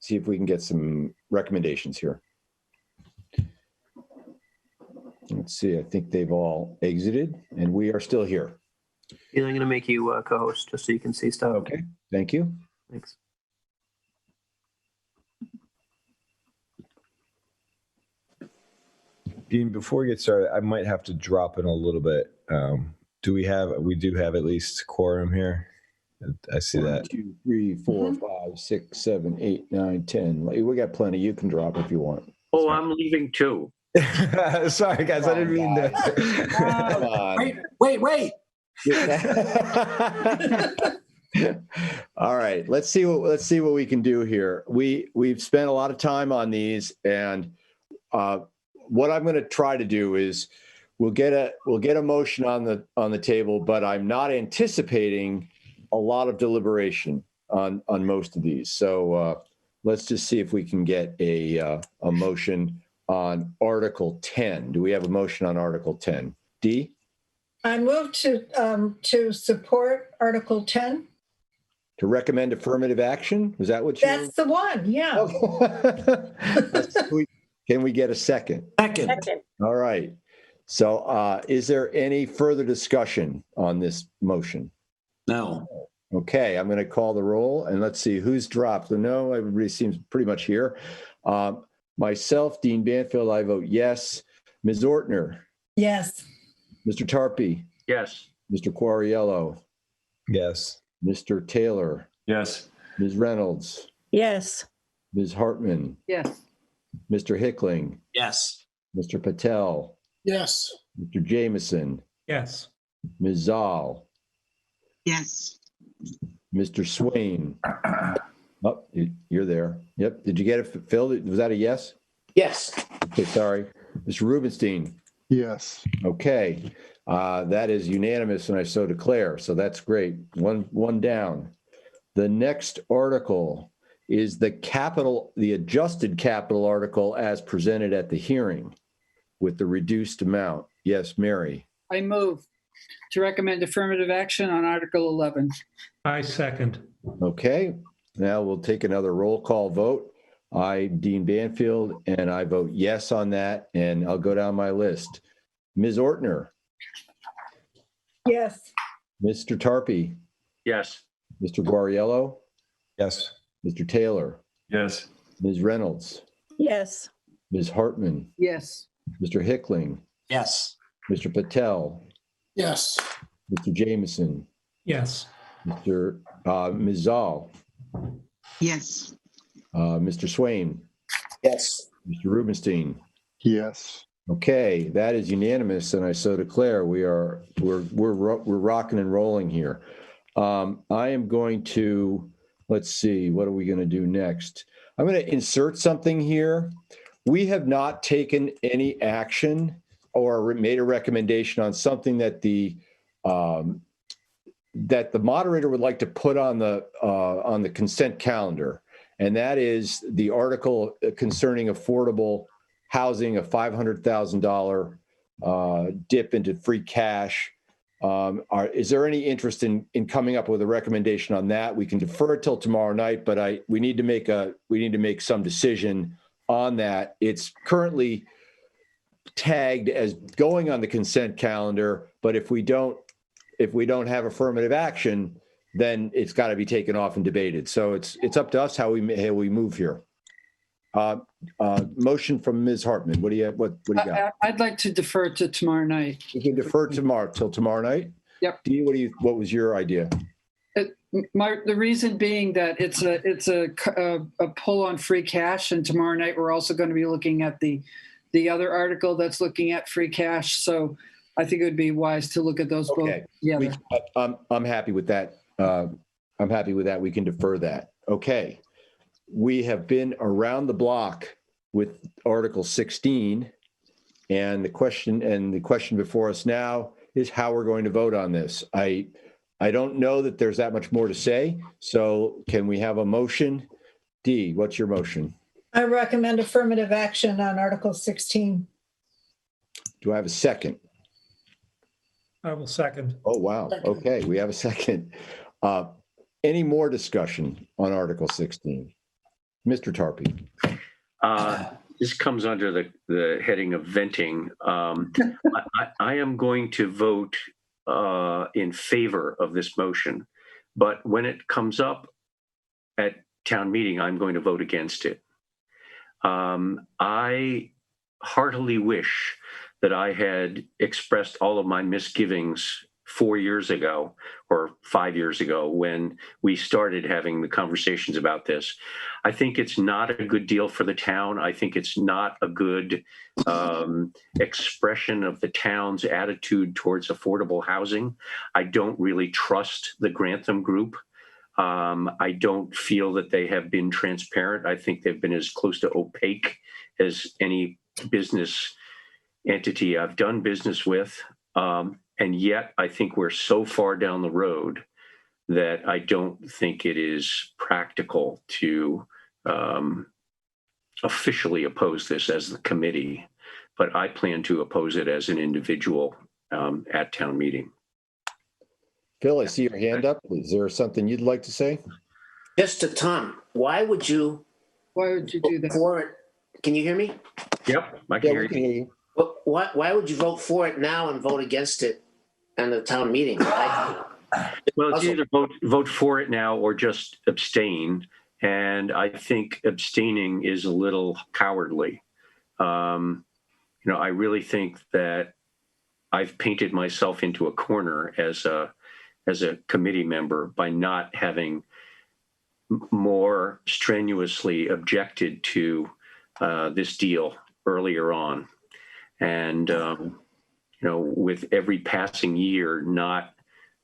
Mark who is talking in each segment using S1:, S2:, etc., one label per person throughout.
S1: see if we can get some recommendations here. Let's see, I think they've all exited and we are still here.
S2: And I'm going to make you co-host just so you can see stuff.
S1: Okay, thank you.
S2: Thanks.
S3: Dean, before we get started, I might have to drop in a little bit. We do have at least quorum here. I see
S1: 1,
S3: that.
S1: 2, 3, 4, 5, 6, 7, 8, 9, 10. We got plenty. You can drop if you want.
S4: Oh, I'm leaving too.
S3: Sorry, guys. I didn't mean to.
S1: Come on.
S5: Wait.
S1: All right, let's see what we can do here. We've spent a lot of time on these, and what I'm going to try to do is we'll get a motion on the table, but I'm not anticipating a lot of deliberation on most of these. So let's just see if we can get a motion on Article 10. Do we have a motion on Article 10? Dee? I
S6: move to support Article 10.
S1: To recommend affirmative action? Was that what you?
S6: That's the one, yeah.
S1: Can we get a second?
S5: Second.
S1: All right. So is there any further discussion on this motion?
S5: No.
S1: Okay, I'm going to call the roll and let's see who's dropped. No, everybody seems pretty much here. Myself, Dean Banfield, I vote yes. Ms. Ortner?
S6: Yes.
S1: Mr. Tarpey?
S4: Yes.
S1: Mr. Quariello?
S3: Yes.
S1: Mr. Taylor?
S4: Yes.
S1: Ms. Reynolds?
S6: Yes.
S1: Ms. Hartman?
S6: Yes.
S1: Mr. Hickling?
S5: Yes.
S1: Mr. Patel?
S5: Yes.
S1: Mr. Jameson?
S5: Yes.
S1: Ms. Zoll?
S7: Yes.
S1: Mr. Swain? Oh, you're there. Yep. Did you get it, Phil? Was that a yes?
S5: Yes.
S1: Okay, sorry. Mr. Rubenstein?
S8: Yes.
S1: Okay. That is unanimous, and I so declare. So that's great. One down. The next article is the adjusted capital article as presented at the hearing with the reduced amount. Yes, Mary.
S9: I move to recommend affirmative action on Article 11.
S5: I second.
S1: Okay. Now we'll take another roll call vote. I, Dean Banfield, and I vote yes on that, and I'll go down my list. Ms. Ortner?
S6: Yes.
S1: Mr. Tarpey?
S4: Yes.
S1: Mr. Guariello?
S3: Yes.
S1: Mr. Taylor?
S4: Yes.
S1: Ms. Reynolds?
S6: Yes.
S1: Ms. Hartman?
S9: Yes.
S1: Mr. Hickling?
S5: Yes.
S1: Mr. Patel?
S5: Yes.
S1: Mr. Jameson?
S5: Yes.
S1: Ms. Zoll?
S7: Yes.
S1: Mr. Swain?
S5: Yes.
S1: Mr. Rubenstein?
S8: Yes.
S1: Okay, that is unanimous, and I so declare we're rocking and rolling here. I am going to, let's see, what are we going to do next? I'm going to insert something here. We have not taken any action or made a recommendation on something that the moderator would like to put on the consent calendar, and that is the article concerning affordable housing, a $500,000 dip into free cash. Is there any interest in coming up with a recommendation on that? We can defer it till tomorrow night, but we need to make some decision on that. It's currently tagged as going on the consent calendar, but if we don't have affirmative action, then it's got to be taken off and debated. So it's up to us how we move here. Motion from Ms. Hartman. What do you got?
S9: I'd like to defer to tomorrow night.
S1: We can defer till tomorrow night.
S9: Yep.
S1: Dee, what was your idea?
S9: The reason being that it's a pull on free cash, and tomorrow night we're also going to be looking at the other article that's looking at free cash. So I think it would be wise to look at those both together.
S1: I'm happy with that. I'm happy with that. We can defer that. Okay. We have been around the block with Article 16, and the question before us now is how we're going to vote on this. I don't know that there's that much more to say. So can we have a motion? Dee, what's your motion?
S6: I recommend affirmative action on Article 16.
S1: Do I have a second?
S5: I will second.
S1: Oh, wow. Okay, we have a second. Any more discussion on Article 16? Mr. Tarpey.
S4: This comes under the heading of venting. I am going to vote in favor of this motion, but when it comes up at town meeting, I'm going to vote against it. I heartily wish that I had expressed all of my misgivings 4 years ago or 5 years ago when we started having the conversations about this. I think it's not a good deal for the town. I think it's not a good expression of the town's attitude towards affordable housing. I don't really trust the Grantham Group. I don't feel that they have been transparent. I think they've been as close to opaque as any business entity I've done business with. And yet I think we're so far down the road that I don't think it is practical to officially oppose this as the committee, but I plan to oppose it as an individual at town meeting.
S1: Phil, I see your hand up. Is there something you'd like to say?
S8: Just to Tom, why would you
S9: Why would you do that?
S8: for it? Can you hear me?
S4: Yep, I can hear
S1: we can
S4: you.
S1: hear you.
S8: Well, why would you vote for it now and vote against it in the town meeting?
S4: Well, it's either vote for it now or just abstain. And I think abstaining is a little cowardly. I really think that I've painted myself into a corner as a committee member by not having more strenuously objected to this deal earlier on. And, with every passing year, not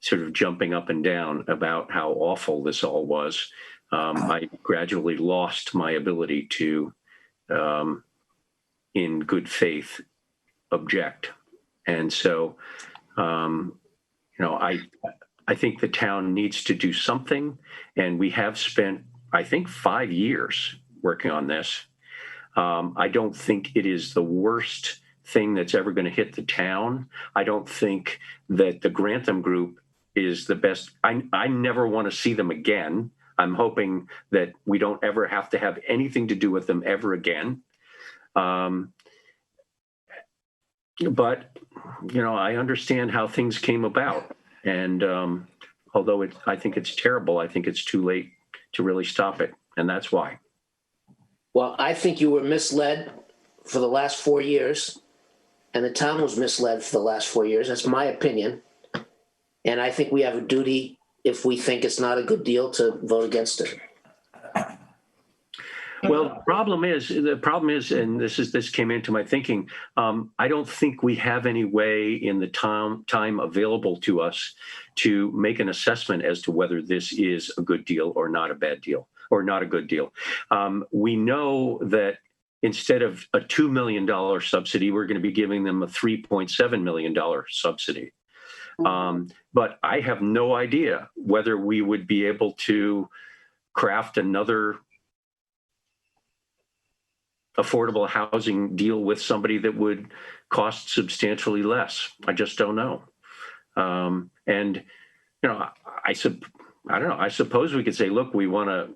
S4: sort of jumping up and down about how awful this all was, I gradually lost my ability to, in good faith, object. And so, I think the town needs to do something. And we have spent, I think, 5 years working on this. I don't think it is the worst thing that's ever going to hit the town. I don't think that the Grantham Group is the best. I never want to see them again. I'm hoping that we don't ever have to have anything to do with them ever again. But, I understand how things came about. And although I think it's terrible, I think it's too late to really stop it. And that's why.
S8: Well, I think you were misled for the last 4 years, and the town was misled for the last 4 years. That's my opinion. And I think we have a duty, if we think it's not a good deal, to vote against it.
S4: Well, the problem is, and this came into my thinking. I don't think we have any way in the time available to us to make an assessment as to whether this is a good deal or not a bad deal or not a good deal. We know that instead of a $2 million subsidy, we're going to be giving them a $3.7 million subsidy. But I have no idea whether we would be able to craft another affordable housing deal with somebody that would cost substantially less. I just don't know. And I don't know. I suppose we could say, look, we want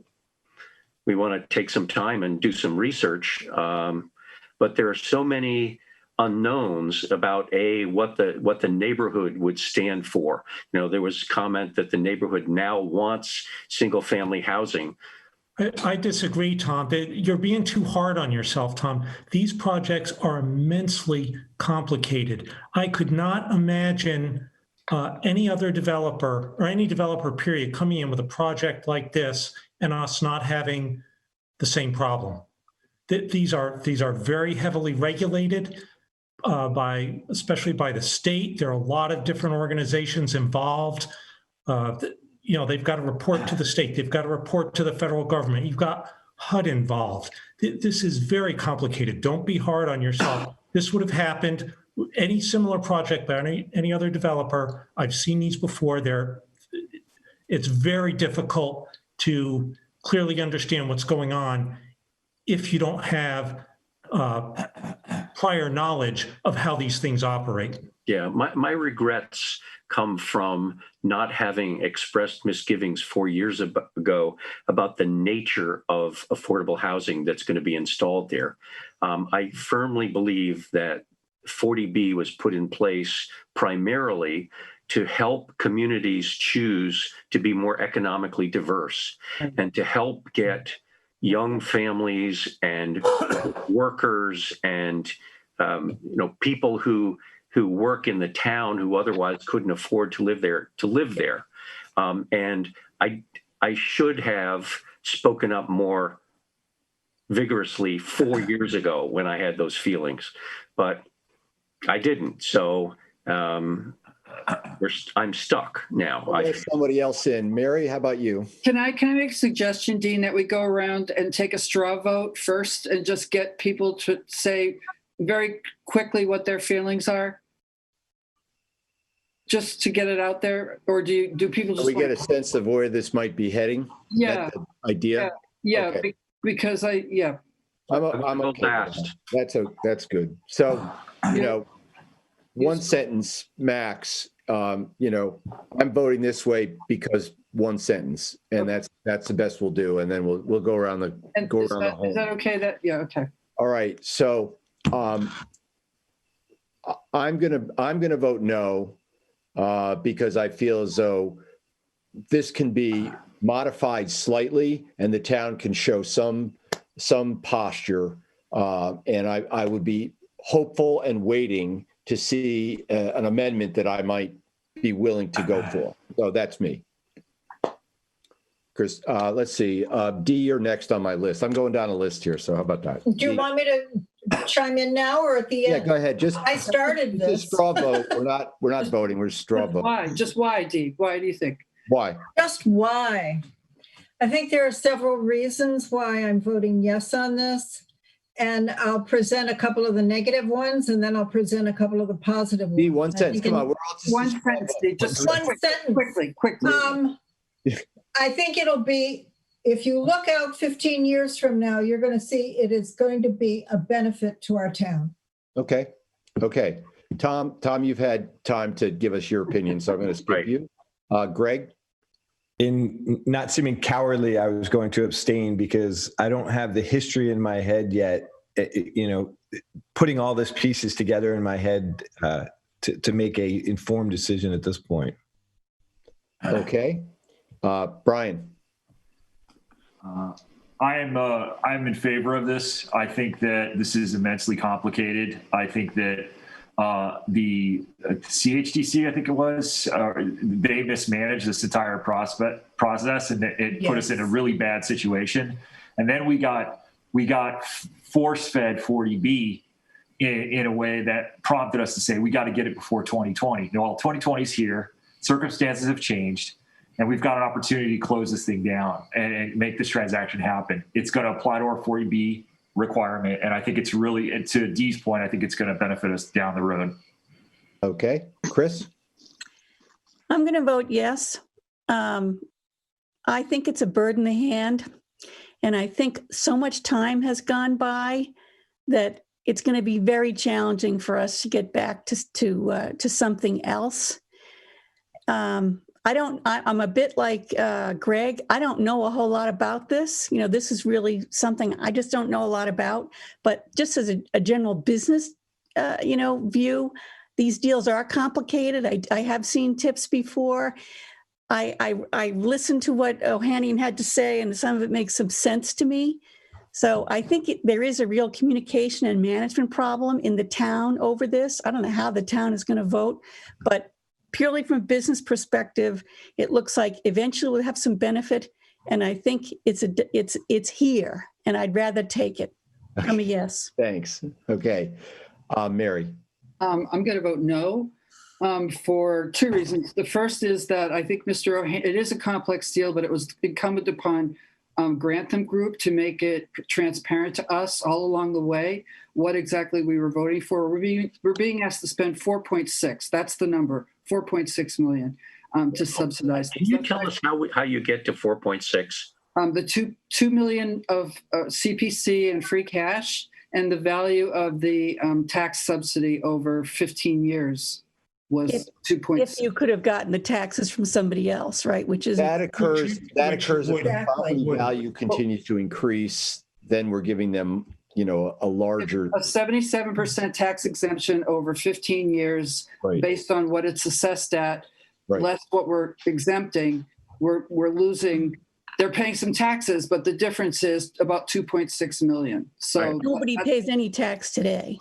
S4: to take some time and do some research. But there are so many unknowns about what the neighborhood would stand for. There was comment that the neighborhood now wants single family housing.
S5: I disagree, Tom. You're being too hard on yourself, Tom. These projects are immensely complicated. I could not imagine any other developer or any developer period coming in with a project like this and us not having the same problem. These are very heavily regulated especially by the state. There are a lot of different organizations involved. They've got to report to the state. They've got to report to the federal government. You've got HUD involved. This is very complicated. Don't be hard on yourself. This would have happened, any similar project by any other developer. I've seen these before. It's very difficult to clearly understand what's going on if you don't have prior knowledge of how these things operate.
S4: Yeah, my regrets come from not having expressed misgivings 4 years ago about the nature of affordable housing that's going to be installed there. I firmly believe that 40B was put in place primarily to help communities choose to be more economically diverse and to help get young families and workers and people who work in the town who otherwise couldn't afford to live there. And I should have spoken up more vigorously 4 years ago when I had those feelings, but I didn't. So I'm stuck now.
S1: I'll let somebody else in. Mary, how about you?
S9: Can I make a suggestion, Dean, that we go around and take a straw vote first and just get people to say very quickly what their feelings are? Just to get it out there? Or do people just
S1: we get a sense of where this might be heading?
S9: Yeah.
S1: The idea?
S9: Yeah,
S1: Okay.
S9: because I'm
S1: okay. That's good. So, one sentence max, I'm voting this way because one sentence, and that's the best we'll do. And then we'll go around the whole.
S9: Is that okay? Okay.
S1: All right. So, I'm gonna vote no, because I feel as though this can be modified slightly, and the town can show some posture, and I would be hopeful and waiting to see an amendment that I might be willing to go for. So that's me. Chris, let's see. D, you're next on my list. I'm going down a list here, so how about that?
S6: Do you want me to chime in now or at the
S1: Yeah,
S6: end?
S1: go ahead.
S6: I started this.
S1: Straw vote. We're not voting. We're straw vote.
S9: Why? Just why, Dee? Why do you think?
S1: Why?
S6: Just why? I think there are several reasons why I'm voting yes on this. And I'll present a couple of the negative ones, and then I'll present a couple of the positive ones.
S1: D, one sentence. Come on. We're all just
S9: One sentence, Dee. Just
S6: one sentence.
S9: Quickly.
S6: I think it'll be, if you look out 15 years from now, you're going to see it is going to be a benefit to our town.
S1: Okay. Tom, you've had time to give us your opinion, so I'm going to skip you. Greg?
S3: In not seeming cowardly, I was going to abstain because I don't have the history in my head yet, putting all this pieces together in my head to make a informed decision at this point.
S1: Okay. Brian?
S10: I'm in favor of this. I think that this is immensely complicated. I think that the CHDC, I think it was, they mismanaged this entire process, and it put us in a really bad situation. And then we got force-fed 40B in a way that prompted us to say we got to get it before 2020. Well, 2020 is here. Circumstances have changed. And we've got an opportunity to close this thing down and make this transaction happen. It's going to apply to our 40B requirement. And I think it's really, and to Dee's point, I think it's going to benefit us down the road.
S1: Okay. Chris?
S11: I'm going to vote yes. I think it's a bird in the hand. And I think so much time has gone by that it's going to be very challenging for us to get back to something else. I'm a bit like Greg. I don't know a whole lot about this. This is really something I just don't know a lot about. But just as a general business, view, these deals are complicated. I have seen tips before. I listened to what Ohanian had to say, and some of it makes some sense to me. So I think there is a real communication and management problem in the town over this. I don't know how the town is going to vote, but purely from a business perspective, it looks like eventually we'll have some benefit, and I think it's here, and I'd rather take it. I'm a yes.
S1: Thanks. Okay. Mary?
S9: I'm going to vote no for two reasons. The first is that I think it is a complex deal, but it was incumbent upon Grantham Group to make it transparent to us all along the way what exactly we were voting for. We're being asked to spend 4.6. That's the number, 4.6 million to subsidize.
S4: Can you tell us how you get to 4.6?
S9: The 2 million of CPC and free cash and the value of the tax subsidy over 15 years was 2.6.
S11: If you could have gotten the taxes from somebody else, right? Which is
S1: That occurs if the
S6: Exactly.
S1: property value continues to increase, then we're giving them, a larger.
S9: A 77% tax exemption over 15 years,
S1: Right.
S9: based on what it's assessed at,
S1: Right.
S9: less what we're exempting. We're losing. They're paying some taxes, but the difference is about 2.6 million. So
S1: Right.
S11: nobody pays any tax today.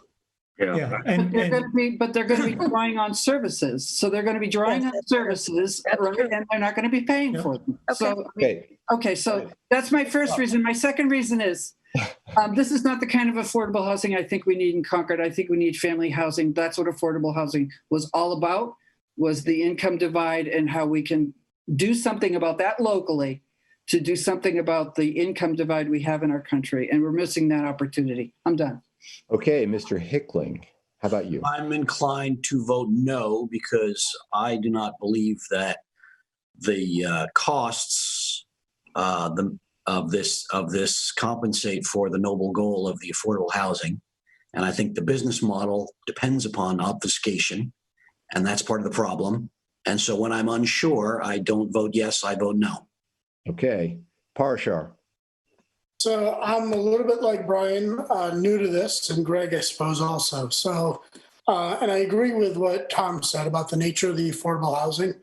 S5: Yeah,
S9: But
S5: and
S9: they're going to be drawing on services. So they're going to be drawing
S11: Yes,
S9: on
S11: that's true.
S9: services,
S11: That's
S9: right?
S11: true.
S9: And they're not going to be paying
S5: Yeah.
S9: for them.
S11: Okay.
S9: So,
S1: Okay.
S9: okay, so that's my first reason. My second reason is this is not the kind of affordable housing I think we need in Concord. I think we need family housing. That's what affordable housing was all about, was the income divide and how we can do something about that locally to do something about the income divide we have in our country. And we're missing that opportunity. I'm done.
S1: Okay, Mr. Hickling, how about you?
S12: I'm inclined to vote no because I do not believe that the costs of this compensate for the noble goal of the affordable housing. And I think the business model depends upon obfuscation, and that's part of the problem. And so when I'm unsure, I don't vote yes, I vote no.
S1: Okay, Parashar.
S13: So I'm a little bit like Brian, new to this, and Greg, I suppose, also. So, and I agree with what Tom said about the nature of the affordable housing.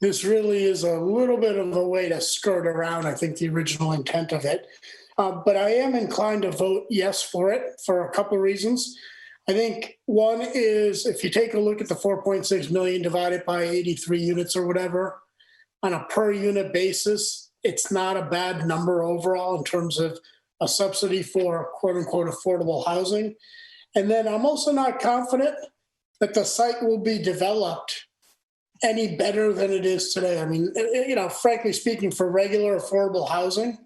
S13: This really is a little bit of a way to skirt around, I think, the original intent of it. But I am inclined to vote yes for it for a couple of reasons. I think one is if you take a look at the 4.6 million divided by 83 units or whatever, on a per unit basis, it's not a bad number overall in terms of a subsidy for quote unquote affordable housing. And then I'm also not confident that the site will be developed any better than it is today. I mean, frankly speaking, for regular affordable housing,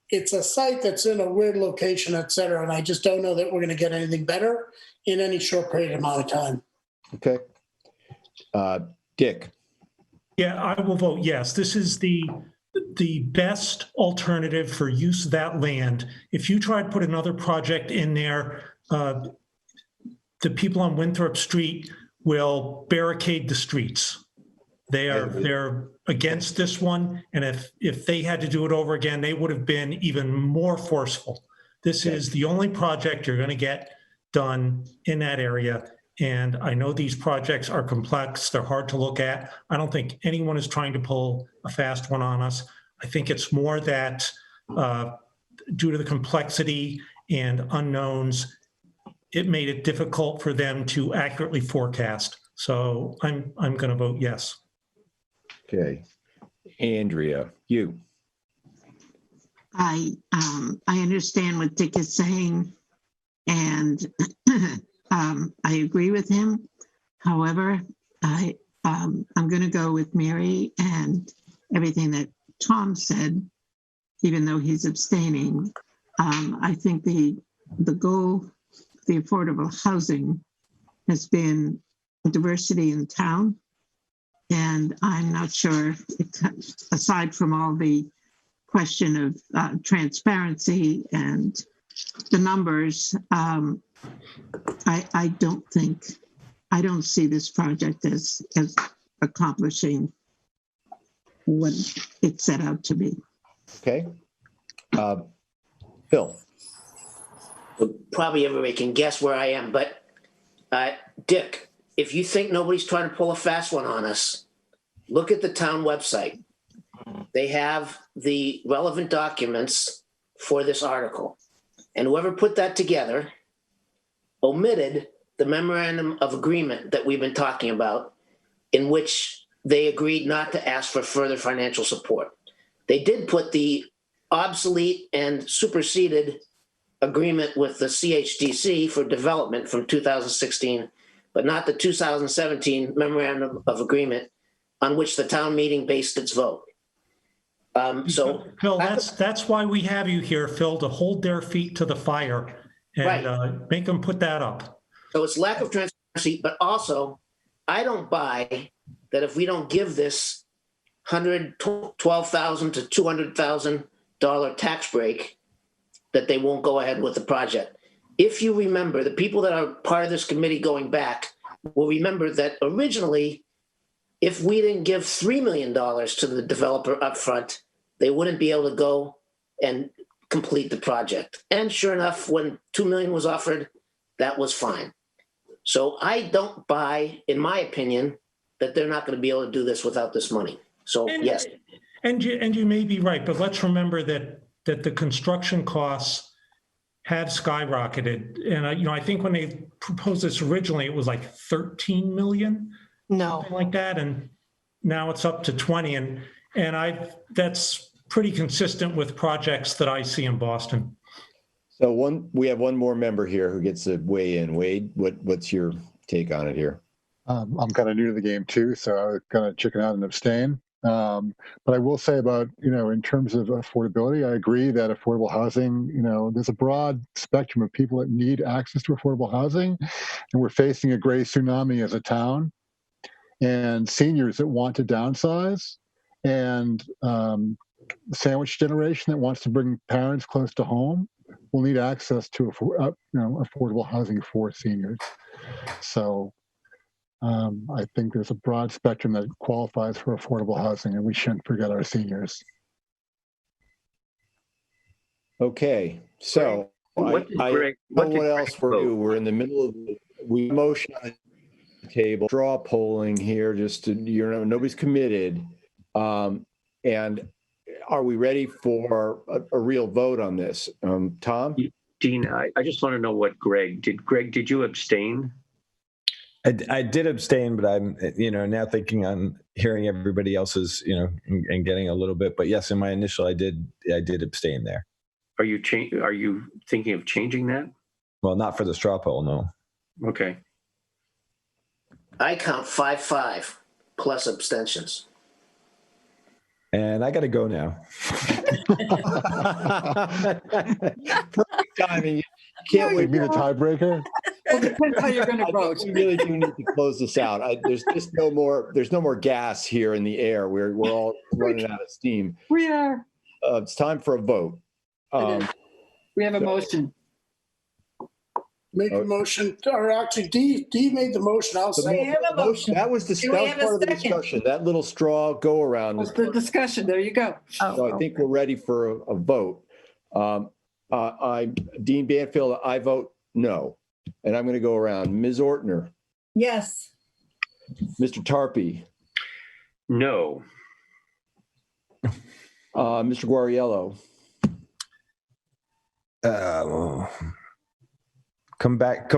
S13: it's a site that's in a weird location, et cetera. And I just don't know that we're going to get anything better in any short period amount of time.
S1: Okay. Dick.
S5: yeah, I will vote yes. This is the best alternative for use of that land. If you try to put another project in there, the people on Winthrop Street will barricade the streets. They're against this one, and if they had to do it over again, they would have been even more forceful. This is the only project you're going to get done in that area, and I know these projects are complex. They're hard to look at. I don't think anyone is trying to pull a fast one on us. I think it's more that due to the complexity and unknowns, it made it difficult for them to accurately forecast. So I'm going to vote yes.
S1: Okay. Andrea, you.
S7: I understand what Dick is saying, and I agree with him. However, I'm going to go with Mary and everything that Tom said, even though he's abstaining. I think the goal of the affordable housing has been diversity in town. And I'm not sure, aside from all the question of transparency and the numbers, I don't see this project as accomplishing what it set out to be.
S1: Okay. Phil.
S8: Probably everybody can guess where I am, but Dick, if you think nobody's trying to pull a fast one on us, look at the town website. They have the relevant documents for this article. And whoever put that together omitted the memorandum of agreement that we've been talking about, in which they agreed not to ask for further financial support. They did put the obsolete and superseded agreement with the CHDC for development from 2016, but not the 2017 memorandum of agreement on which the town meeting based its vote. So
S5: Phil, that's why we have you here, Phil, to hold their feet to the fire and make them put that up.
S8: So it's lack of transparency, but also I don't buy that if we don't give this $112,000 to $200,000 tax break, that they won't go ahead with the project. if you remember, the people that are part of this committee going back will remember that originally, if we didn't give $3 million to the developer upfront, they wouldn't be able to go and complete the project. And sure enough, when $2 million was offered, that was fine. So I don't buy, in my opinion, that they're not going to be able to do this without this money. So yes.
S5: And you may be right, but let's remember that the construction costs have skyrocketed. And I think when they proposed this originally, it was like 13 million, something like that, and now it's up to 20. And that's pretty consistent with projects that I see in Boston.
S1: So we have one more member here who gets to weigh in. Wade, what's your take on it here?
S14: I'm kind of new to the game too, so I would kind of chicken out and abstain. But I will say about, in terms of affordability, I agree that affordable housing, there's a broad spectrum of people that need access to affordable housing, and we're facing a gray tsunami as a town, and seniors that want to downsize, and sandwich generation that wants to bring parents close to home will need access to affordable housing for seniors. So I think there's a broad spectrum that qualifies for affordable housing, and we shouldn't forget our seniors.
S1: Okay, so what else we're doing. We're in the middle of motion on the table, draw polling here, just to, nobody's committed. And are we ready for a real vote on this? Tom?
S4: Dean, I just want to know what Greg, did you abstain?
S3: I did abstain, but I'm, now thinking on hearing everybody else's, and getting a little bit, but yes, in my initial, I did abstain there.
S4: Are you thinking of changing that?
S3: Well, not for the straw poll, no.
S4: Okay.
S8: I count 5-5 plus abstentions.
S3: And I got to go now.
S1: Perfect timing. Can't wait.
S14: Be the tiebreaker.
S9: Well, depends how you're going to vote.
S1: We really do need to close this out. There's just no more gas here in the air. We're all running out of steam.
S9: We are.
S1: It's time for a vote.
S9: We have a motion.
S13: Make a motion, or actually, Dee made the motion. I'll say.
S6: We have a motion.
S1: That was part of the discussion. That little straw go around
S9: was the discussion. There you go.
S1: So I think we're ready for a vote. I'm Dean Banfield. I vote no, and I'm going to go around. Ms. Ortner.
S6: Yes.
S1: Mr. Tarpey.
S4: No.
S1: Mr. Guariello.
S3: Come back.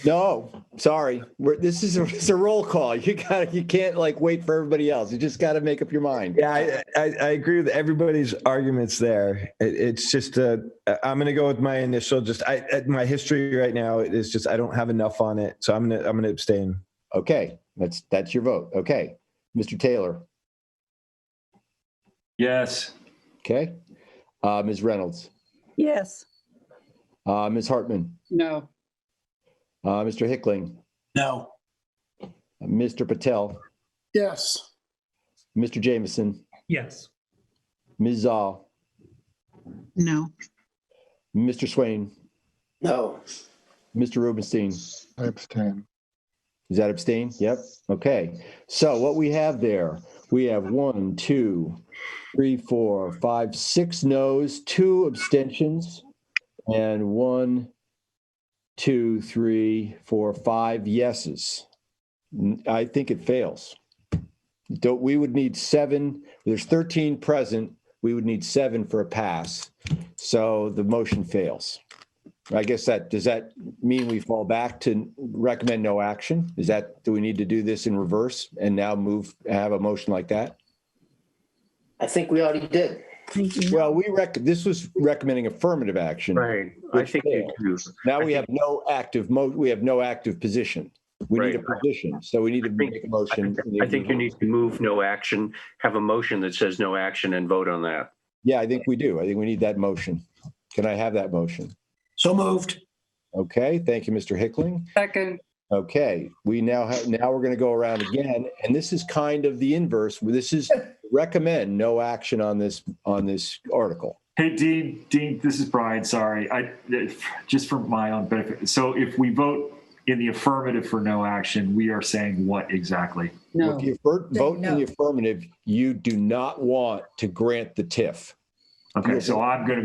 S1: No, sorry. This is a roll call. You can't wait for everybody else. You just got to make up your mind.
S3: Yeah, I agree with everybody's arguments there. It's just I'm going to go with my initial. My history right now is just I don't have enough on it, so I'm gonna abstain.
S1: Okay, that's your vote. Okay, Mr. Taylor.
S10: Yes.
S1: Okay, Ms. Reynolds.
S11: Yes.
S1: Ms. Hartman.
S9: No.
S1: Mr. Hickling.
S12: No.
S1: Mr. Patel.
S13: Yes.
S1: Mr. Jameson.
S5: Yes.
S1: Ms. Zoll.
S7: No.
S1: Mr. Swain.
S8: No.
S1: Mr. Rubenstein.
S14: I abstain.
S1: Is that abstain? Yep. Okay. So what we have there, we have 1, 2, 3, 4, 5, 6 no's, 2 abstentions, and 1, 2, 3, 4, 5 yeses. I think it fails. We would need 7. There's 13 present. We would need 7 for a pass. So the motion fails. I guess does that mean we fall back to recommend no action? Do we need to do this in reverse and now have a motion like that?
S8: I think we already did.
S1: Well, this was recommending affirmative action.
S4: Right. I think you do.
S1: Now we have no active position. We need a position. So we need to make a motion.
S4: I think you need to move no action, have a motion that says no action, and vote on that.
S1: Yeah, I think we do. I think we need that motion. Can I have that motion?
S12: So moved.
S1: Okay. Thank you, Mr. Hickling.
S9: Second.
S1: Okay. Now we're going to go around again, and this is kind of the inverse. This is recommend no action on this article.
S10: Hey, Dean, this is Brian. Sorry. Just for my own benefit. So if we vote in the affirmative for no action, we are saying what exactly?
S5: No.
S1: If you vote in the affirmative, you do not want to grant the TIF.
S10: Okay, so I'm going to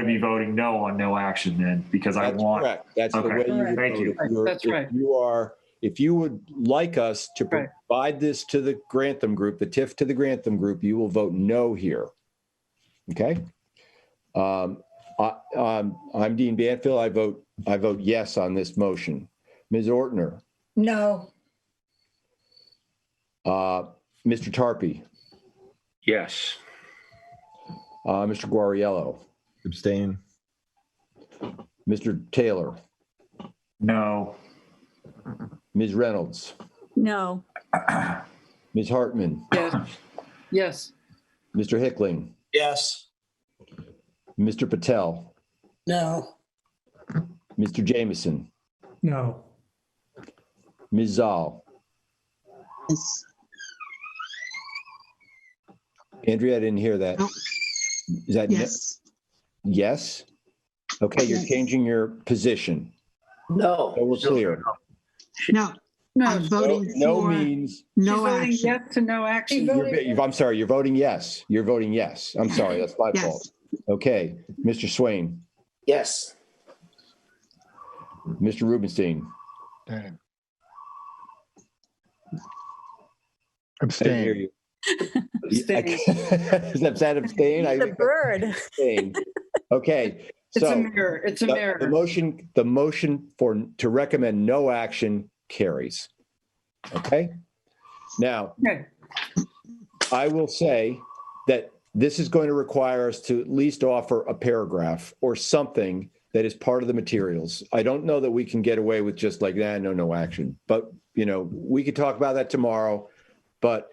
S10: be voting no on no action then, because I want.
S1: Correct. That's the way you would
S10: Thank
S1: vote.
S10: you.
S9: That's right.
S1: If you would like us to provide this to the Grantham group, the TIF to the Grantham group, you will vote no here. Okay. I'm Dean Banfield. I vote yes on this motion. Ms. Ortner.
S6: No.
S1: Mr. Tarpey.
S4: Yes.
S1: Mr. Guariello.
S3: Abstain.
S1: Mr. Taylor.
S10: No.
S1: Ms. Reynolds.
S11: No.
S1: Ms. Hartman.
S9: Yes. Yes.
S1: Mr. Hickling.
S12: Yes.
S1: Mr. Patel.
S13: No.
S1: Mr. Jameson.
S5: No.
S1: Ms. Zal.
S7: Yes.
S1: Andrea, I didn't hear that.
S7: No.
S1: Is that
S7: Yes.
S1: yes? Okay, you're
S7: Yes.
S1: changing your position.
S8: No.
S1: So we're clear.
S7: No.
S9: No.
S7: I'm voting
S1: No
S7: for
S1: means,
S9: She's
S7: no
S9: voting
S7: action.
S9: yes to no action.
S1: I'm sorry, you're voting yes. You're voting yes. I'm sorry, that's my
S7: Yes.
S1: fault. Okay, Mr. Swain,
S8: Yes.
S1: Mr. Rubenstein.
S14: Abstain.
S1: I didn't hear
S14: Abstain.
S1: you.
S9: Abstain.
S1: Is that abstain?
S11: He's a bird.
S1: Abstain. Okay,
S9: It's a
S1: so
S9: mirror. It's a
S1: the
S9: mirror.
S1: motion to recommend no action carries. Okay? Now,
S9: Okay.
S1: I will say that this is going to require us to at least offer a paragraph or something that is part of the materials. I don't know that we can get away with just like, no action. But, we could talk about that tomorrow. But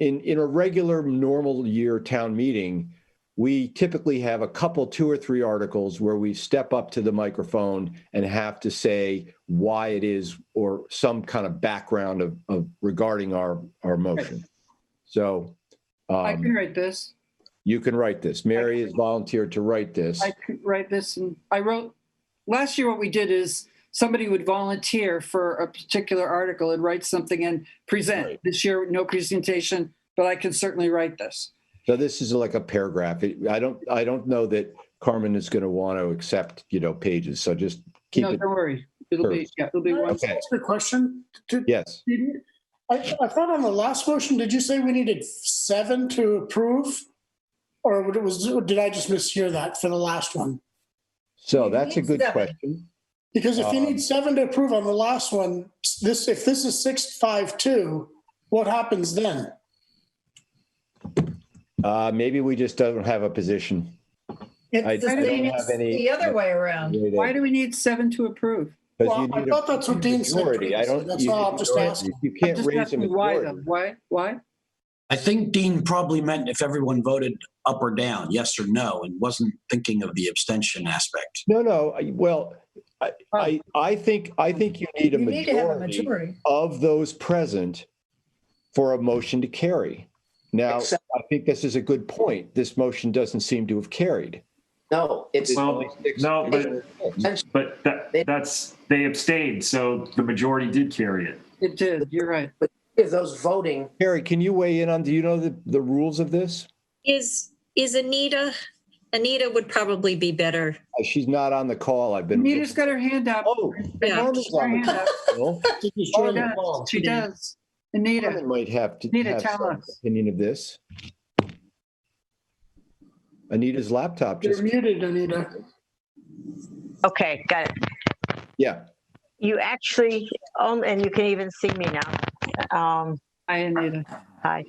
S1: in a regular normal year town meeting, we typically have a couple, 2 or 3 articles where we step up to the microphone and have to say why it is or some kind of background of regarding our motion. So
S9: I can write this.
S1: you can write this. Mary has volunteered to write this.
S9: I could write this, and I wrote last year. What we did is somebody would volunteer for a particular article and write something and present.
S1: Right.
S9: This year, no presentation, but I can certainly write this.
S1: So this is like a paragraph. I don't know that Carmen is going to want to accept, pages. So just keep
S9: No,
S1: it.
S9: don't worry. It'll be one.
S1: Okay.
S13: That's a good question.
S1: Yes.
S13: I thought on the last motion, did you say we needed 7 to approve? Or did I just mishear that for the last one?
S1: So
S6: You
S1: that's a
S6: need
S1: good
S6: 7.
S1: question.
S13: Because if you need 7 to approve on the last one, if this is 652, what happens then?
S1: Maybe we just don't have a position.
S6: It's
S1: I don't have any.
S6: the other way around.
S9: Why do we need 7 to approve?
S13: Well, I thought that's what Dean said
S1: majority. I don't.
S13: previously. That's all I'm just asking.
S1: You
S9: I'm
S1: can't
S9: just
S1: raise a
S9: asking why
S1: majority.
S9: though. Why?
S12: I think Dean probably meant if everyone voted up or down, yes or no, and wasn't thinking of the abstention aspect.
S1: No. Well, I think you need a
S6: You need to have a
S1: majority
S6: majority.
S1: of those present for a motion to carry. Now,
S8: Except-
S1: I think this is a good point. This motion doesn't seem to have carried.
S8: No, it's
S10: Well, no, but they abstained, so the majority did carry it.
S9: It did. You're right.
S8: if those voting.
S1: Carrie, can you weigh in on, do you know the rules of this?
S15: Is Anita would probably be better.
S1: She's not on the call. I've been.
S9: Anita's got her hand up.
S1: Oh,
S15: Yeah.
S1: Carmen's on the call.
S13: She's joining the call.
S9: She does. Anita,
S1: Carmen might have to
S9: Anita,
S1: have
S9: tell
S1: some
S9: us.
S1: opinion of this. Anita's laptop
S13: You're
S1: just,
S13: muted, Anita.
S16: Okay, got it.
S1: yeah.
S16: You actually, and you can even see me now.
S9: Hi, Anita.
S16: Hi.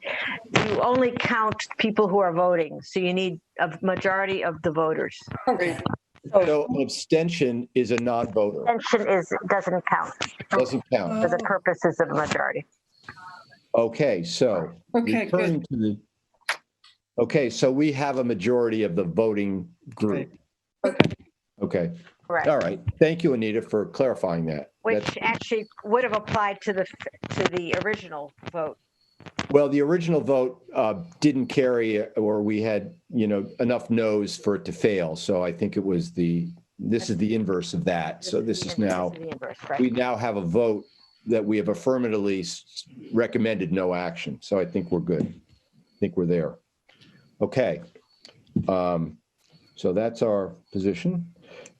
S16: You only count people who are voting, so you need a majority of the voters.
S13: Okay.
S1: So an abstention is a non-voter.
S16: Abstention doesn't count
S1: Doesn't count.
S16: for the purposes of a majority.
S1: Okay, so
S9: Okay,
S1: returning to the. Okay, so we have a majority of the voting group. Okay.
S16: Correct.
S1: All right. Thank you, Anita, for clarifying that.
S16: Which
S1: That's-
S16: actually would have applied to the original vote.
S1: Well, the original vote didn't carry, or we had, enough no's for it to fail. So I think this is the inverse of that. So this is now,
S16: the inverse, right?
S1: we now have a vote that we have affirmatively recommended no action. So I think we're good. I think we're there. Okay. So that's our position.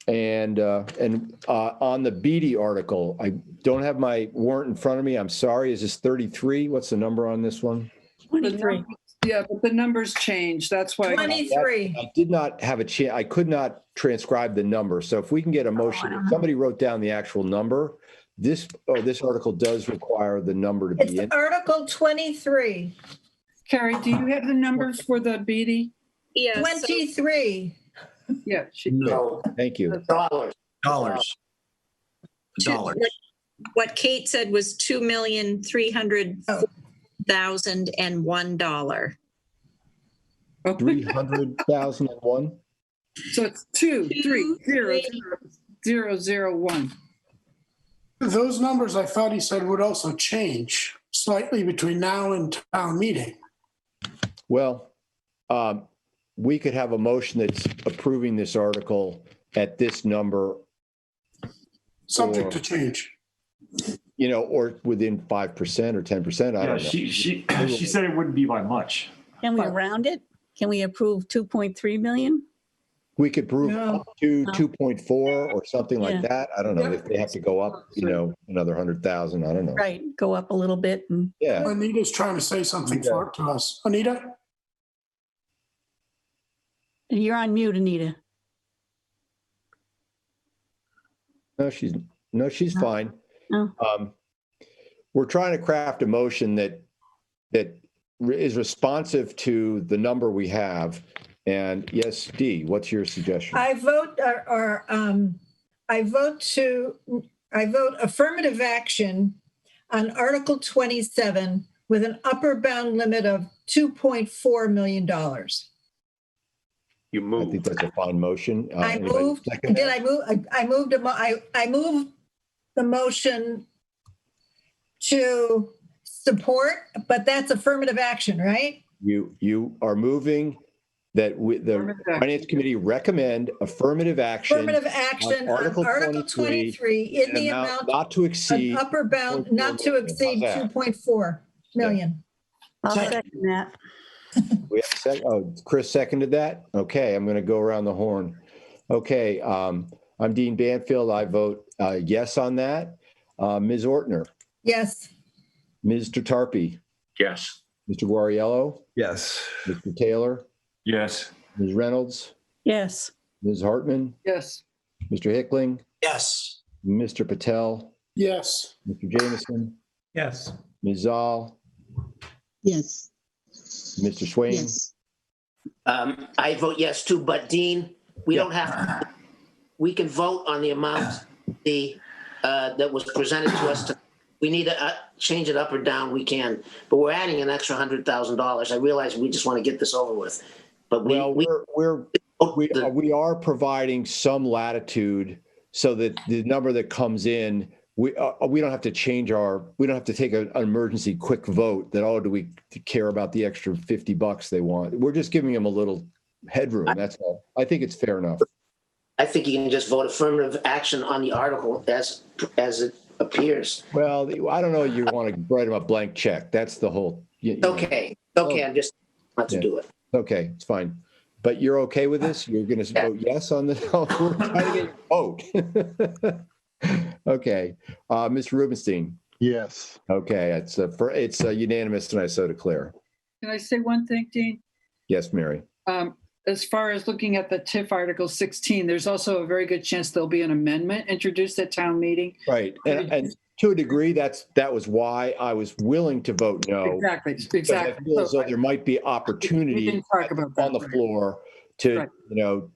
S1: And on the Beatty article, I don't have my warrant in front of me. I'm sorry. Is this 33? What's the number on this one?
S11: 23.
S9: Yeah, but the numbers change. That's why.
S6: 23.
S1: I did not have a chance. I could not transcribe the number. So if we can get a motion, if somebody wrote down the actual number, this article does require the number to be in.
S6: It's Article 23.
S9: Carrie, do you have the numbers for the BD?
S15: Yes.
S6: 23.
S9: Yeah.
S8: No,
S1: Thank you.
S8: dollars.
S12: Dollars. Dollars.
S15: What Kate said was $2,300,001.
S1: 300,001.
S9: So it's 2,300,001.
S13: Those numbers I thought he said would also change slightly between now and town meeting.
S1: Well, we could have a motion that's approving this article at this number.
S13: Subject to change.
S1: Or within 5% or 10%. I don't know.
S10: She said it wouldn't be by much.
S11: Can we round it? Can we approve 2.3 million?
S1: We could prove up to 2.4 or something like
S11: Yeah.
S1: that. I don't know if they have to go up, another 100,000. I don't know.
S11: Right, go up a little bit. And
S1: Yeah.
S13: Anita's trying to say something to us. Anita?
S11: you're on mute, Anita.
S1: No, she's fine.
S11: Oh.
S1: We're trying to craft a motion that is responsive to the number we have. And yes, Dee, what's your suggestion?
S6: I vote affirmative action on Article 27 with an upper bound limit of $2.4 million.
S1: I
S4: You move.
S1: think that's a fine motion.
S6: I
S1: Anybody
S6: moved.
S1: second
S6: Did
S1: that?
S6: I move? I moved the motion to support, but that's affirmative action, right?
S1: You are moving that the Finance Committee recommend affirmative action.
S6: Affirmative action on Article 23 in the amount
S1: not to exceed
S6: an upper bound, not to exceed
S1: How's that?
S6: 2.4 million.
S11: I'll second that.
S1: We have a second. Oh, Chris seconded that. Okay, I'm going to go around the horn. Okay, I'm Dean Banfield. I vote yes on that. Ms. Ortner,
S6: Yes.
S1: Mr. Tarpey,
S4: Yes.
S1: Mr. Guariello,
S3: Yes.
S1: Mr. Taylor,
S10: Yes.
S1: Ms. Reynolds,
S11: Yes.
S1: Ms. Hartman,
S9: Yes.
S1: Mr. Hickling,
S12: Yes.
S1: Mr. Patel,
S13: Yes.
S1: Mr. Jameson,
S5: Yes.
S1: Ms. Zoll,
S7: Yes.
S1: Mr. Swain.
S7: Yes.
S8: I vote yes too, but Dean, we don't have, we can vote on the amount that was presented to us. We need to change it up or down, we can, but we're adding an extra $100,000. I realize we just want to get this over with, but we
S1: are providing some latitude so that the number that comes in, we don't have to change we don't have to take an emergency quick vote that, do we care about the extra $50 they want? We're just giving them a little headroom. That's all. I think it's fair enough.
S8: I think you can just vote affirmative action on the article as it appears.
S1: Well, I don't know. You want to write them a blank check. That's the whole.
S8: Okay. I'm just not to do it.
S1: Okay, it's fine. But you're okay with this? You're going to vote yes on this? We're trying to get your vote. Okay, Mr. Rubenstein.
S14: Yes.
S1: Okay, it's unanimous, and I so declare.
S9: Can I say one thing, Dean?
S1: Yes, Mary.
S9: As far as looking at the TIF Article 16, there's also a very good chance there'll be an amendment introduced at town meeting.
S1: Right, and to a degree, that was why I was willing to vote no.
S9: Exactly.
S1: I feel as though there might be opportunity on the floor to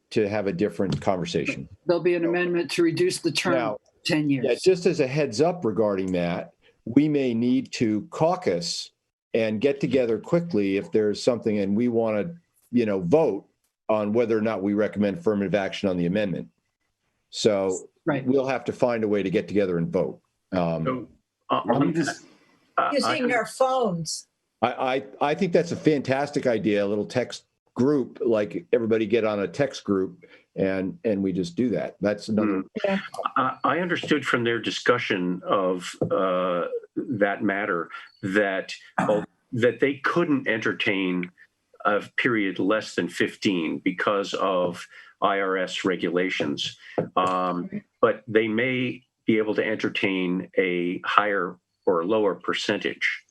S1: to have a different conversation.
S9: There'll be an amendment to reduce the term
S1: Now,
S9: 10 years.
S1: Yeah, just as a heads up regarding that, we may need to caucus and get together quickly if there's something and we want to, vote on whether or not we recommend affirmative action on the amendment. So we'll have to find a way to get together and vote.
S6: Using our phones.
S1: I think that's a fantastic idea. A little text group, like everybody get on a text group, and we just do that. That's another.
S4: I understood from their discussion of that matter that that they couldn't entertain a period less than 15 because of IRS regulations, but they may be able to entertain a higher or lower percentage.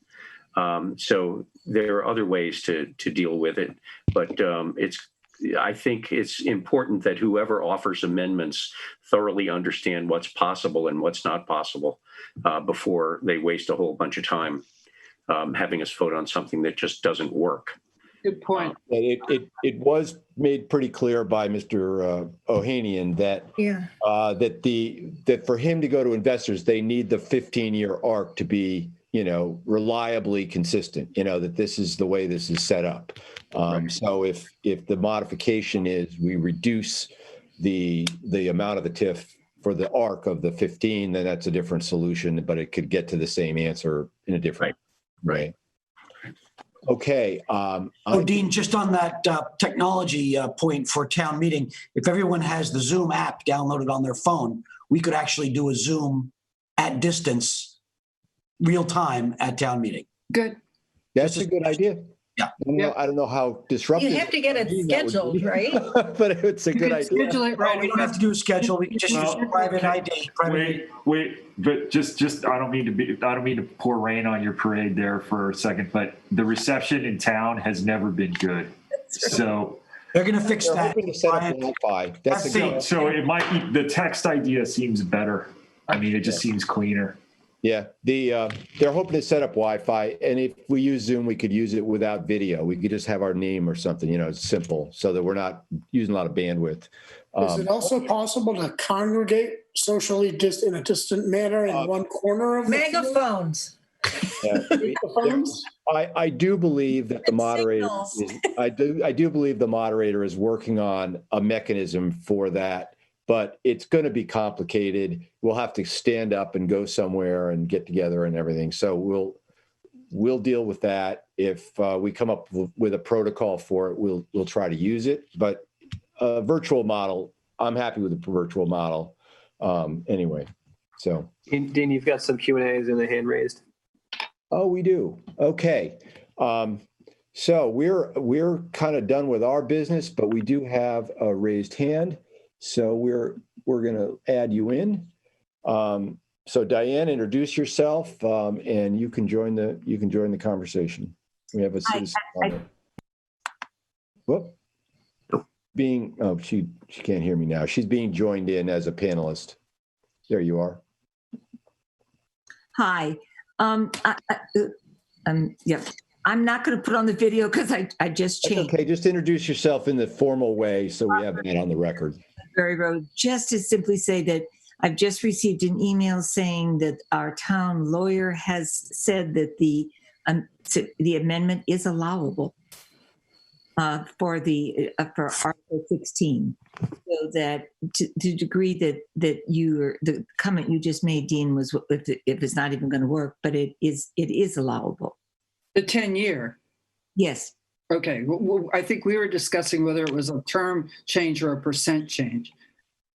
S4: So there are other ways to deal with it, but I think it's important that whoever offers amendments thoroughly understand what's possible and what's not possible before they waste a whole bunch of time having us vote on something that just doesn't work.
S9: Good point.
S1: It was made pretty clear by Mr. Ohanian that that for him to go to investors, they need the 15-year arc to be, reliably consistent. That this is the way this is set up. So if the modification is we reduce the amount of the TIF for the arc of the 15, then that's a different solution, but it could get to the same answer in a different way. Okay.
S12: Dean, just on that technology point for town meeting, if everyone has the Zoom app downloaded on their phone, we could actually do a Zoom at distance, real time at town meeting.
S9: Good.
S1: That's a good idea.
S12: Yeah.
S1: I don't know how disruptive.
S6: You have to get it scheduled, right?
S1: But it's a good idea.
S9: Schedule it right.
S12: We don't have to do a schedule. We can just use private ID.
S10: Wait, but just I don't mean to pour rain on your parade there for a second, but the reception in town has never been good. So
S12: they're going to fix that.
S1: Hoping to set up Wi-Fi. That's a good.
S10: So it might be the text idea seems better. I mean, it just seems cleaner.
S1: Yeah, they're hoping to set up Wi-Fi, and if we use Zoom, we could use it without video. We could just have our name or something, it's simple, so that we're not using a lot of bandwidth.
S13: Is it also possible to congregate socially in a distant manner in one corner of
S6: megaphones?
S13: Megaphones?
S1: I do believe that the moderator. I do believe the moderator is working on a mechanism for that. But it's going to be complicated. We'll have to stand up and go somewhere and get together and everything. So we'll deal with that. If we come up with a protocol for it, we'll try to use it. But a virtual model, I'm happy with the virtual model. Anyway, so
S2: Dean, you've got some Q&As in the hand raised.
S1: Oh, we do. Okay. So we're kind of done with our business, but we do have a raised hand. So we're going to add you in. So Diane, introduce yourself, and you can join the conversation. We have a citizen. Whoop. She can't hear me now. She's being joined in as a panelist. There you are.
S17: Hi. Yeah. I'm not going to put on the video because I just changed.
S1: That's okay, just introduce yourself in the formal way so we have that on the record.
S17: Just to simply say that I've just received an email saying that our town lawyer has said that the amendment is allowable for Article 16. So that to the degree that the comment you just made, Dean, was if it's not even going to work, but it is allowable.
S9: The 10-year.
S17: Yes.
S9: Okay. Well, I think we were discussing whether it was a term change or a percent change.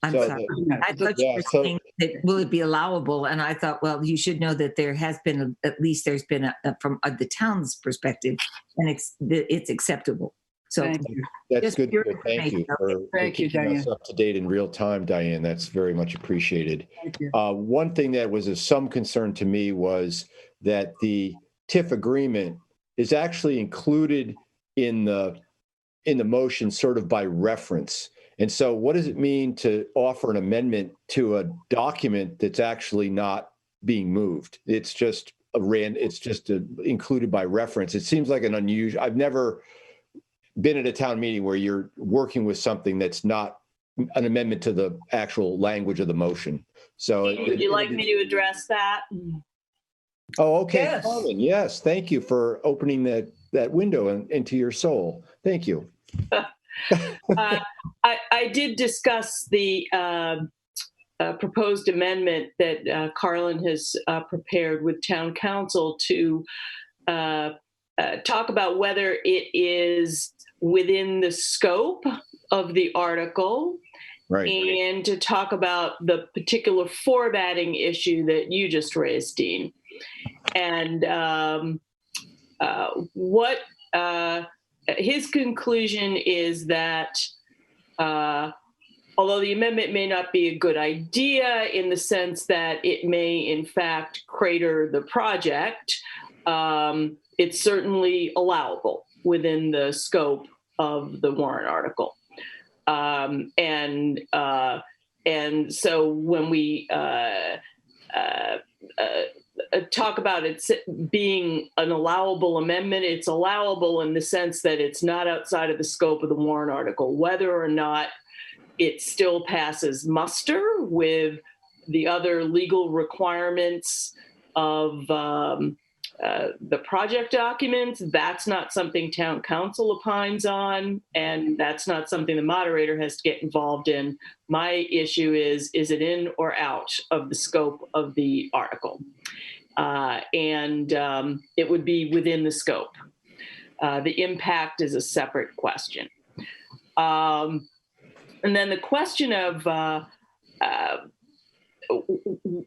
S17: I'm sorry. I thought you were saying that will it be allowable? And I thought, well, you should know that there has been, at least there's been from the town's perspective, and it's acceptable. So
S1: that's good. Thank you for keeping us
S9: Diane.
S1: up to date in real time, Diane. That's very much appreciated.
S9: Thank you.
S1: One thing that was of some concern to me was that the TIF agreement is actually included in the motion sort of by reference. And so what does it mean to offer an amendment to a document that's actually not being moved? It's just included by reference. It seems like an unusual, I've never been at a town meeting where you're working with something that's not an amendment to the actual language of the motion. So
S18: would you like me to address that?
S1: Oh, okay.
S6: Yes.
S1: Carmen, yes. Thank you for opening that window into your soul. Thank you.
S18: I did discuss the proposed amendment that Carlin has prepared with town council to talk about whether it is within the scope of the article,
S1: Right.
S18: and to talk about the particular formatting issue that you just raised, Dean. And what his conclusion is that although the amendment may not be a good idea in the sense that it may in fact crater the project, it's certainly allowable within the scope of the warrant article. And so when we talk about it being an allowable amendment, it's allowable in the sense that it's not outside of the scope of the warrant article. Whether or not it still passes muster with the other legal requirements of the project documents, that's not something town council opines on, and that's not something the moderator has to get involved in. My issue is it in or out of the scope of the article? And it would be within the scope. The impact is a separate question. And then the question of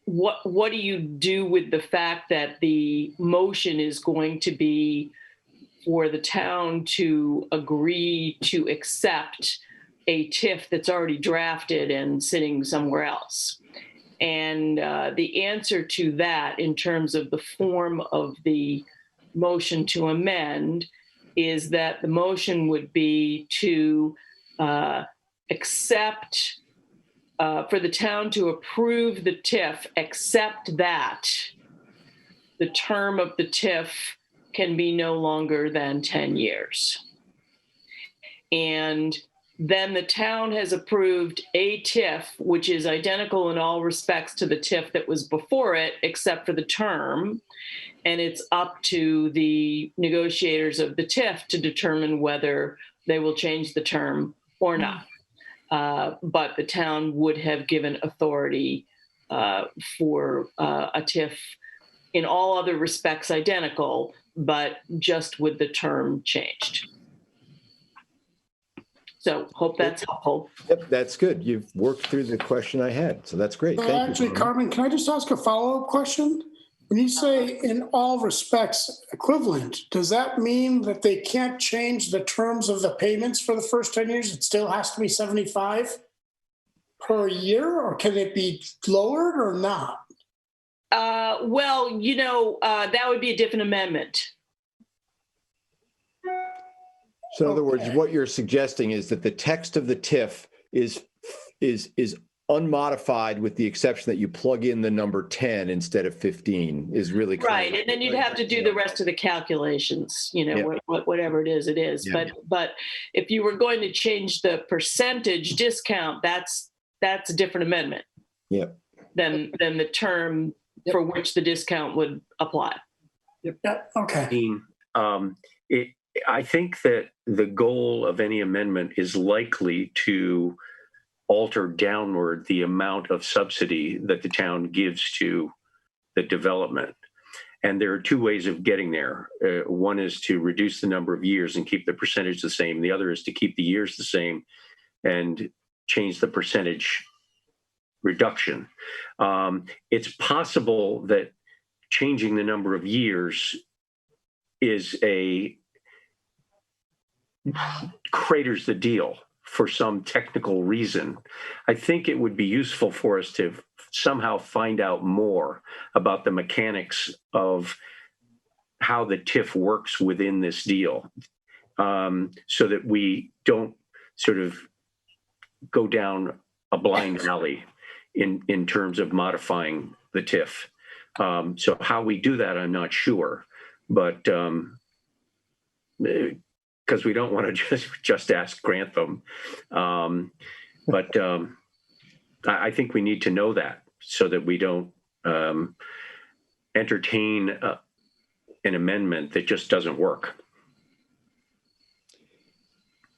S18: what do you do with the fact that the motion is going to be for the town to agree to accept a TIF that's already drafted and sitting somewhere else? And the answer to that in terms of the form of the motion to amend is that the motion would be to accept for the town to approve the TIF, except that the term of the TIF can be no longer than 10 years. And then the town has approved a TIF, which is identical in all respects to the TIF that was before it, except for the term. And it's up to the negotiators of the TIF to determine whether they will change the term or not. But the town would have given authority for a TIF in all other respects identical, but just with the term changed. So hope that's helpful.
S1: Yep, that's good. You've worked through the question I had, so that's great. Thank you.
S13: Actually, Carmen, can I just ask a follow-up question? When you say in all respects equivalent, does that mean that they can't change the terms of the payments for the first 10 years? It still has to be 75 per year, or can it be lowered or not?
S18: Well, you know, that would be a different amendment.
S1: So in other words, what you're suggesting is that the text of the TIF is unmodified with the exception that you plug in the number 10 instead of 15 is really
S18: right. And then you'd have to do the rest of the calculations, you know, whatever it is, it is. Yeah. But if you were going to change the percentage discount, that's a different amendment.
S1: Yep.
S18: Than the term for which the discount would apply.
S13: Yep. Okay.
S4: I think that the goal of any amendment is likely to alter downward the amount of subsidy that the town gives to the development. And there are two ways of getting there. One is to reduce the number of years and keep the percentage the same. The other is to keep the years the same and change the percentage reduction. It's possible that changing the number of years craters the deal for some technical reason. I think it would be useful for us to somehow find out more about the mechanics of how the TIF works within this deal, so that we don't sort of go down a blind alley in terms of modifying the TIF. So how we do that, I'm not sure, but because we don't want to just ask Grantham. But I think we need to know that so that we don't entertain an amendment that just doesn't work.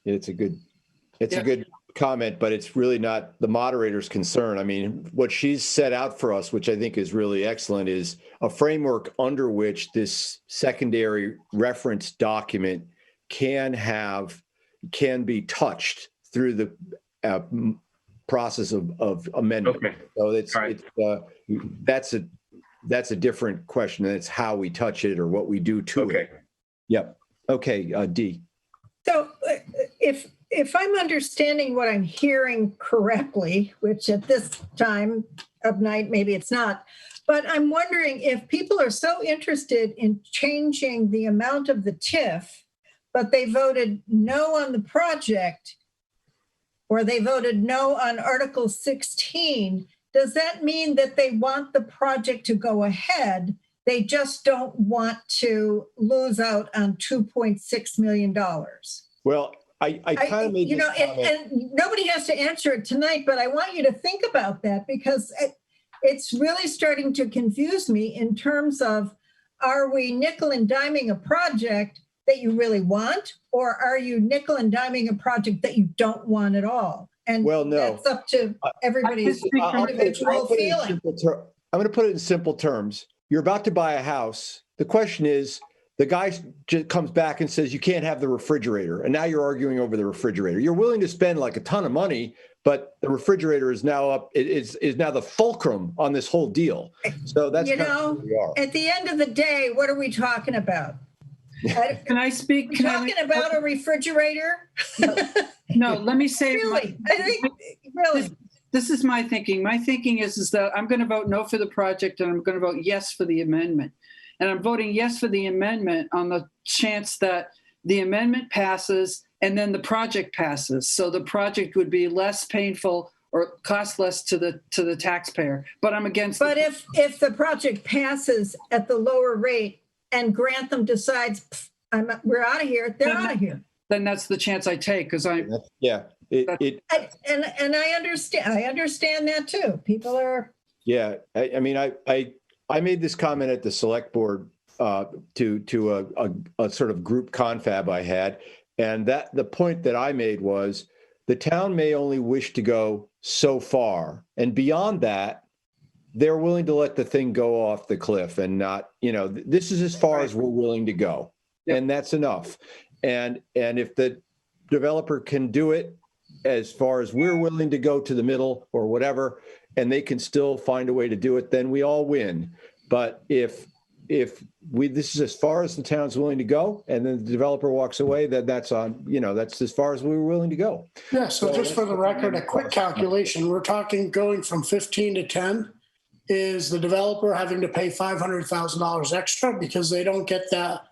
S1: It's a good comment, but it's really not the moderator's concern. I mean, what she's set out for us, which I think is really excellent, is a framework under which this secondary reference document can be touched through the process of amendment.
S4: Okay.
S1: So that's a different question. And it's how we touch it or what we do to it. Yep. Okay, D.
S6: So if I'm understanding what I'm hearing correctly, which at this time of night, maybe it's not, but I'm wondering if people are so interested in changing the amount of the TIF, but they voted no on the project, or they voted no on Article 16, does that mean that they want the project to go ahead? They just don't want to lose out on $2.6 million?
S1: Well, I kind of made this comment.
S6: And nobody has to answer it tonight, but I want you to think about that, because it's really starting to confuse me in terms of, are we nickel and diming a project that you really want, or are you nickel and diming a project that you don't want at all? And
S1: well, no,
S6: that's up to everybody's individual feeling.
S1: I'm going to put it in simple terms. You're about to buy a house. The question is, the guy just comes back and says, you can't have the refrigerator. And now you're arguing over the refrigerator. You're willing to spend like a ton of money, but the refrigerator is now up. It is now the fulcrum on this whole deal. So that's kind of where we are.
S6: At the end of the day, what are we talking about?
S9: Can I speak?
S6: We're talking about a refrigerator?
S9: No, let me say.
S6: Really? I think, really.
S9: This is my thinking. My thinking is that I'm going to vote no for the project, and I'm going to vote yes for the amendment. And I'm voting yes for the amendment on the chance that the amendment passes and then the project passes. So the project would be less painful or cost less to the taxpayer. But I'm against.
S6: But if the project passes at the lower rate and Grantham decides we're out of here, they're out of here.
S9: Then that's the chance I take, because I.
S1: Yeah.
S6: And I understand that too. People are.
S1: Yeah, I mean, I made this comment at the select board to a sort of group confab I had, and that the point that I made was the town may only wish to go so far, and beyond that, they're willing to let the thing go off the cliff and not, this is as far as we're willing to go, and that's enough. And if the developer can do it as far as we're willing to go to the middle or whatever, and they can still find a way to do it, then we all win. But if this is as far as the town's willing to go, and then the developer walks away, then that's on, that's as far as we were willing to go.
S13: Yeah, so just for the record, a quick calculation, we're talking going from 15 to 10. Is the developer having to pay $500,000 extra because they don't get that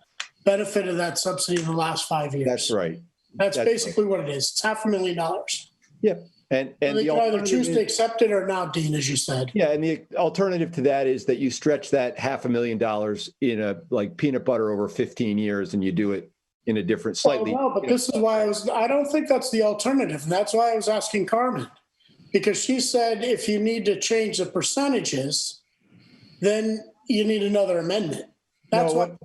S13: benefit of that subsidy in the last 5 years?
S1: That's right.
S13: That's basically what it is. It's $500,000.
S1: Yep. And
S13: they
S1: the
S13: can either choose to accept it or not, Dean, as you said.
S1: Yeah, and the alternative to that is that you stretch that $500,000 in a like peanut butter over 15 years, and you do it in a different, slightly.
S13: Well, no, but this is why I don't think that's the alternative. And that's why I was asking Carmen, because she said if you need to change the percentages, then you need another amendment. That's what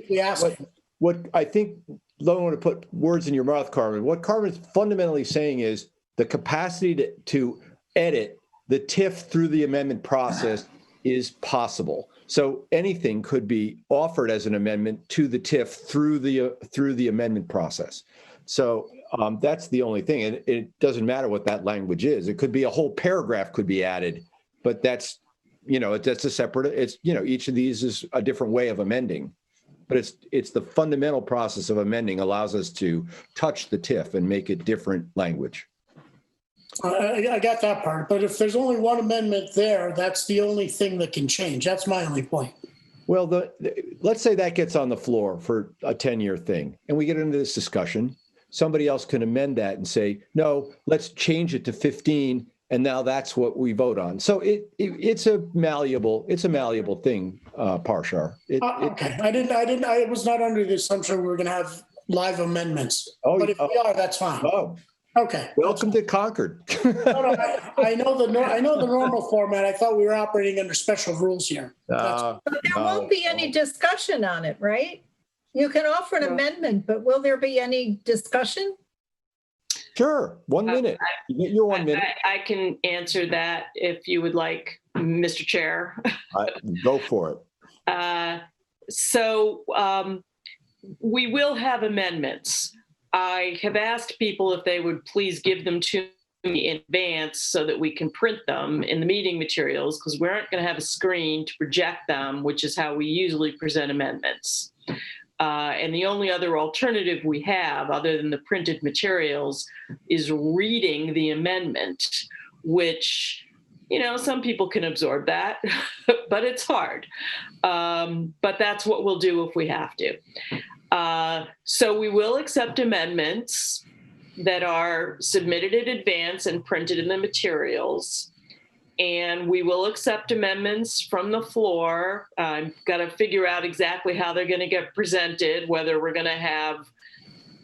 S13: we asking.
S1: What I think, don't want to put words in your mouth, Carmen. What Carmen's fundamentally saying is the capacity to edit the TIF through the amendment process is possible. So anything could be offered as an amendment to the TIF through the amendment process. So that's the only thing, and it doesn't matter what that language is. It could be a whole paragraph could be added, but that's a separate. It's each of these is a different way of amending. But it's the fundamental process of amending allows us to touch the TIF and make it different language.
S13: I got that part. But if there's only one amendment there, that's the only thing that can change. That's my only point.
S1: Well, let's say that gets on the floor for a 10-year thing, and we get into this discussion. Somebody else can amend that and say, no, let's change it to 15. And now that's what we vote on. So it's a malleable thing, Parshar.
S13: Okay, I was not under the assumption we were going to have live amendments. But if we are, that's fine.
S1: Oh,
S13: okay.
S1: Welcome to Concord.
S13: No, I know the normal format. I thought we were operating under special rules here.
S6: But there won't be any discussion on it, right? You can offer an amendment, but will there be any discussion?
S1: Sure, 1 minute. You get your 1 minute.
S18: I can answer that if you would like, Mr. Chair.
S1: Go for it.
S18: We will have amendments. I have asked people if they would please give them to me in advance so that we can print them in the meeting materials, because we aren't going to have a screen to project them, which is how we usually present amendments. And the only other alternative we have, other than the printed materials, is reading the amendment, which, some people can absorb that, but it's hard. But that's what we'll do if we have to. So we will accept amendments that are submitted in advance and printed in the materials. And we will accept amendments from the floor. I've got to figure out exactly how they're going to get presented, whether we're going to have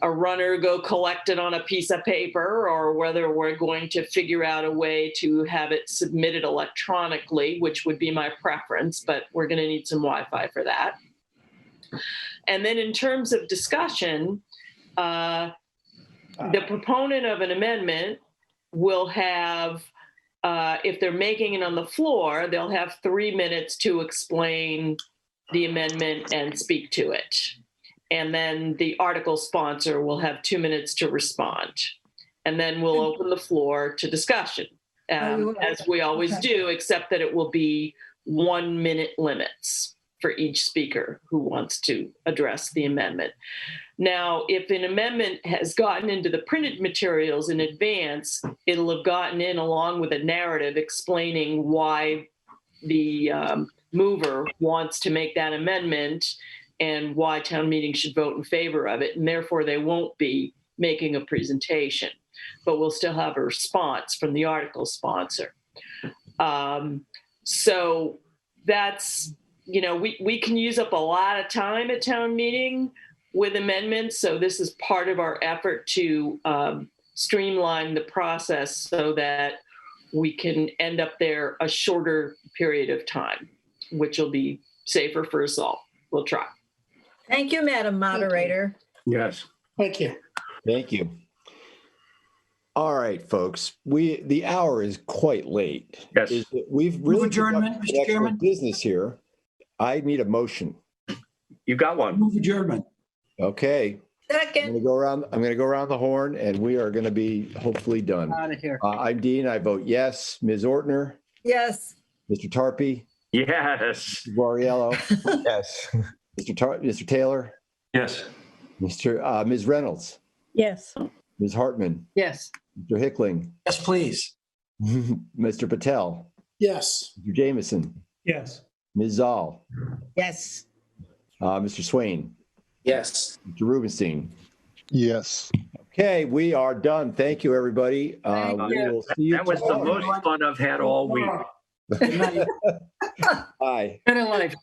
S18: a runner go collect it on a piece of paper, or whether we're going to figure out a way to have it submitted electronically, which would be my preference, but we're going to need some Wi-Fi for that. And then in terms of discussion, the proponent of an amendment will have, if they're making it on the floor, they'll have 3 minutes to explain the amendment and speak to it. And then the article sponsor will have 2 minutes to respond. And then we'll open the floor to discussion, as we always do, except that it will be 1 minute limits for each speaker who wants to address the amendment. Now, if an amendment has gotten into the printed materials in advance, it'll have gotten in along with a narrative explaining why the mover wants to make that amendment and why town meeting should vote in favor of it. And therefore, they won't be making a presentation, but we'll still have a response from the article sponsor. So that's, we can use up a lot of time at town meeting with amendments. So this is part of our effort to streamline the process so that we can end up there a shorter period of time, which will be safer for us all. We'll try.
S6: Thank you, Madam Moderator.
S4: Yes.
S13: Thank you.
S1: Thank you. All right, folks. The hour is quite late.
S4: Yes.
S1: We've really
S12: adjournment,
S1: conducted
S12: Mr.
S1: excellent
S12: Chairman.
S1: business here. I need a motion.
S4: You got one.
S12: Move adjournment.
S1: Okay. I'm
S6: Second.
S1: going to go around the horn, and we are going to be hopefully done.
S9: Out of here.
S1: I'm Dean. I vote yes. Ms. Ortner,
S6: Yes.
S1: Mr. Tarpey,
S4: Yes.
S1: Guariello,
S3: Yes.
S1: Mr. Taylor,
S10: Yes.
S1: Ms. Reynolds,
S11: Yes.
S1: Ms. Hartman,
S9: Yes.
S1: Mr. Hickling,
S12: Yes, please.
S1: Mr. Patel,
S13: Yes.
S1: Mr. Jameson,
S5: Yes.
S1: Ms. Zoll,
S17: Yes.
S1: Mr. Swain,
S8: Yes.
S1: Mr. Rubenstein.
S14: Yes.
S1: Okay, we are done. Thank you, everybody. We will see you
S4: That was the
S1: tomorrow.
S4: most fun I've had all week.
S13: Good night.
S1: Bye.
S9: Better life.